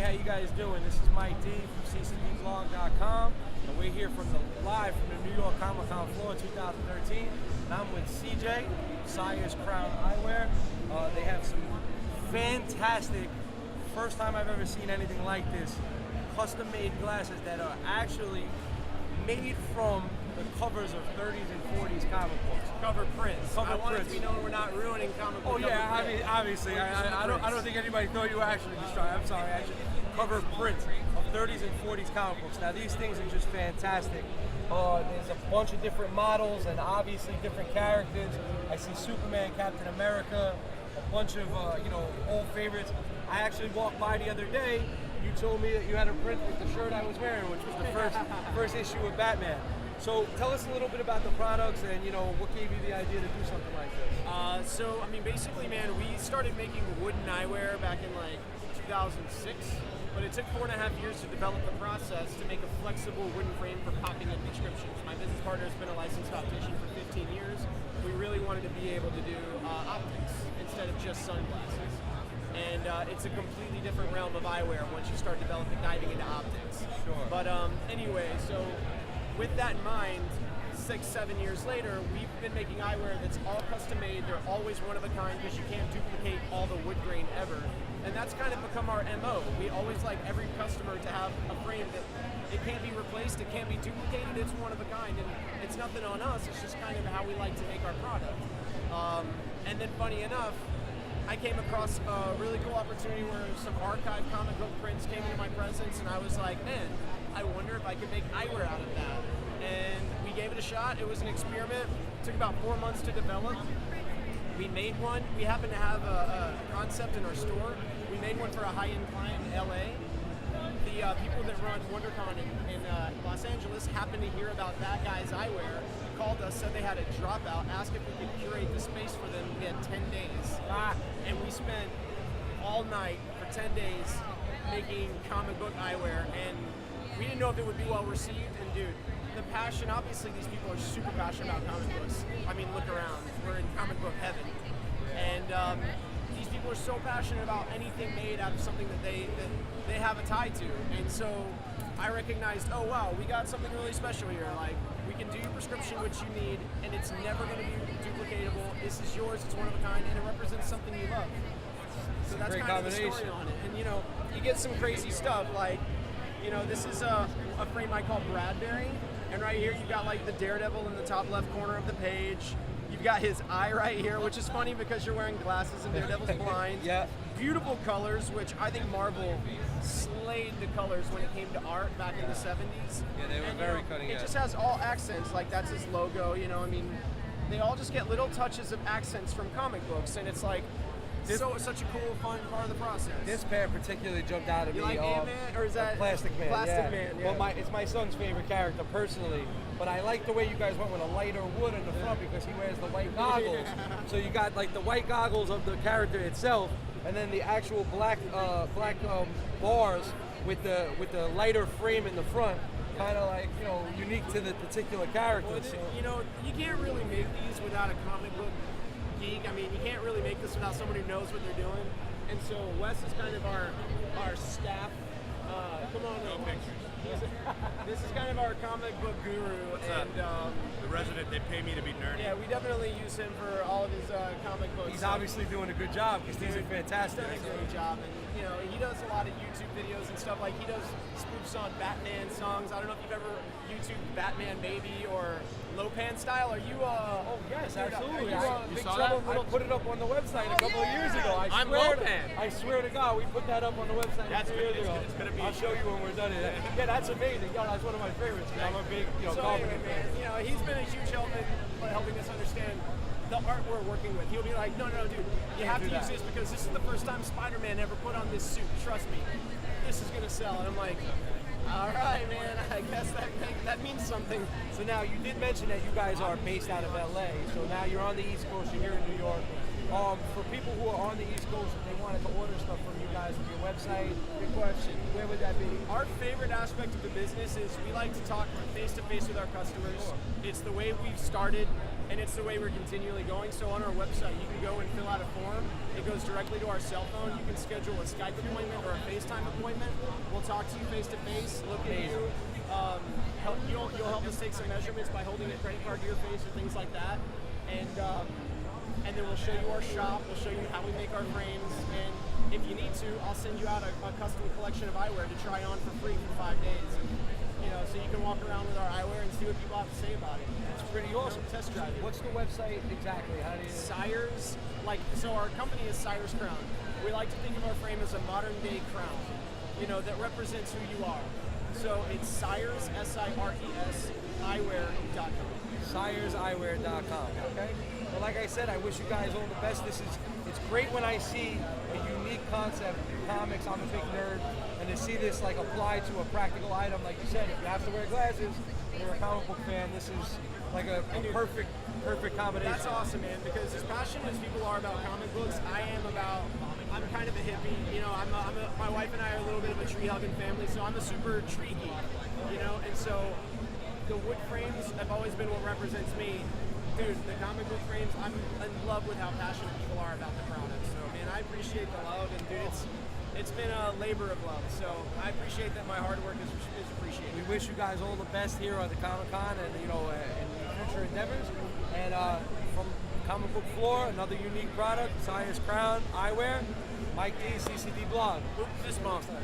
how you guys doing? This is Mike D from ccdvlog.com, and we're here live from the New York Comic Con floor 2013, and I'm with CJ, Sire's Crown Eyewear. They have some fantastic, first time I've ever seen anything like this, custom-made glasses that are actually made from the covers of 30s and 40s comic books. Cover prints. Cover I want prints. it to be known we're not ruining comic book. Oh yeah, I mean, obviously. I don't think anybody thought you were actually destroying. I'm sorry, actually. Cover prints of 30s and 40s comic books. Now these things are just fantastic. There's a bunch of different models and obviously different characters. I see Superman, Captain America, a bunch of old favorites. I actually walked by the other day. You told me that you had a print with the shirt I was wearing, which was the first issue of Batman. So tell us a little bit about the products and what gave you the idea to do something like this. So I mean, basically, man, we started making wooden eyewear back in like 2006, but it took 4.5 years to develop the process to make a flexible wooden frame for popping in prescriptions. My business partner has been a licensed optician for 15 years. We really wanted to be able to do optics instead of just sunglasses. And it's a completely different realm of eyewear once you start diving into optics. Sure. But anyway, so with that in mind, 6-7 years later, we've been making eyewear that's all custom made. They're always one of a kind because you can't duplicate all the wood grain ever. And that's kind of become our MO. We always like every customer to have a frame that it can't be replaced, it can't be duplicated, it's one of a kind. And it's nothing on us, it's just kind of how we like to make our product. And then funny enough, I came across a really cool opportunity where some archive comic book prints came into my presence, and I was like, man, I wonder if I could make eyewear out of that. And we gave it a shot. It was an experiment. It took about 4 months to develop. We made one. We happened to have a concept in our store. We made one for a high-end client in LA. The people that run WonderCon in Los Angeles happened to hear about that guy's eyewear, called us, said they had a dropout, asked if we could curate the space for them. We had 10 days. And we spent all night for 10 days making comic book eyewear, and we didn't know if it would be well received. And dude, the passion, obviously these people are super passionate about comic books. I mean, look around, we're in comic book heaven. And these people are so passionate about anything made out of something that they have a tie to. And so I recognized, oh wow, we got something really special here. Like, we can do your prescription, which you need, and it's never going to be duplicatable. This is yours, it's one of a kind, and it represents something you love. So that's kind of the story on it. And you get some crazy stuff, like, this is a frame I call Bradbury, and right here you've got like the Daredevil in the top left corner of the page. You've got his eye right here, which is funny because you're wearing glasses and Daredevil's blind. Yeah. Beautiful colors, which I think Marvel slayed the colors when it came to art back in the 70s. Yeah, they were very cutting edge. It just has all accents, like that's his logo, I mean, they all just get little touches of accents from comic books, and it's like, such a cool, fun part of the process. This pair particularly jumped out at me. You like Ant-Man, or is that Plastic Man? Plastic Man, yeah. Well, it's my son's favorite character personally, but I like the way you guys went with a lighter wood in the front because he wears the white goggles. So you got like the white goggles of the character itself, and then the actual black bars with the lighter frame in the front, kind of like unique to the particular character. Well, you can't really make these without a comic book geek. I mean, you can't really make this without someone who knows what they're doing. And so Wes is kind of our staff. Come on, no pictures. This is kind of our comic book guru. The resident, they pay me to be nerdy. Yeah, we definitely use him for all of his comic books. He's obviously doing a good job because these are fantastic. He's done a great job, and he does a lot of YouTube videos and stuff. Like, he does spoofs on Batman songs. I don't know if you've ever YouTubed Batman Baby or Lopan Style. Are you? Oh yes, absolutely. Big Trouble in I Little put it up on the website a couple of years ago. I'm Lopan. I swear to God, we put that up on the website a few years ago. It's gonna be. I'll show you when we're done. Yeah, that's amazing. That's one of my favorites. I'm a big, comic man. He's been a huge help in helping us understand the art we're working with. He'll be like, no, dude, you have to use this because this is the first time Spider-Man ever put on this suit. Trust me, this is gonna sell. And I'm like, all right, man. I guess that means something. So now you did mention that you guys are based out of LA. So now you're on the East Coast. You're here in New York. For people who are on the East Coast, if they wanted to order stuff from you guys with your website, Good question. where would that be? Our favorite aspect of the business is we like to talk face to face with our customers. It's the way we've started, and it's the way we're continually going. So on our website, you can go and fill out a form. It goes directly to our cell phone. You can schedule a Skype appointment or a FaceTime appointment. We'll talk to you face to face, look at you. You'll help us take some measurements by holding a credit card to your face or things like that. And then we'll show you our shop. We'll show you how we make our frames. And if you need to, I'll send you out a custom collection of eyewear to try on for free for 5 days. And, so you can walk around with our eyewear and see what people have to say about it. It's pretty awesome. Test drive it. What's the website exactly? How do you? Sires, so our company is Sires Crown. We like to think of our frame as a modern day crown, that represents who you are. So it's Sires, S-I-R-E-S, eyewear.com. SiresEyewear.com. Okay. Well, like I said, I wish you guys all the best. It's great when I see a unique concept in comics. I'm a big nerd, and to see this like applied to a practical item, like you said, if you have to wear glasses, and you're a comic book fan, this is like a perfect combination. That's awesome, man. Because as passionate as people are about comic books, I'm kind of a hippie. My wife and I are a little bit of a tree hugging family, so I'm a super tree geek. And so the wood frames have always been what represents me. Dude, the comic book frames, I'm in love with how passionate people are about the product. So, man, I appreciate the love, and dude, it's been a labor of love. So I appreciate that my hard work is appreciated. We wish you guys all the best here on the Comic-Con and in future endeavors. And from Comic Book Floor, another unique product, Science Crown Eyewear, Mike D, CCD Blog. This monster.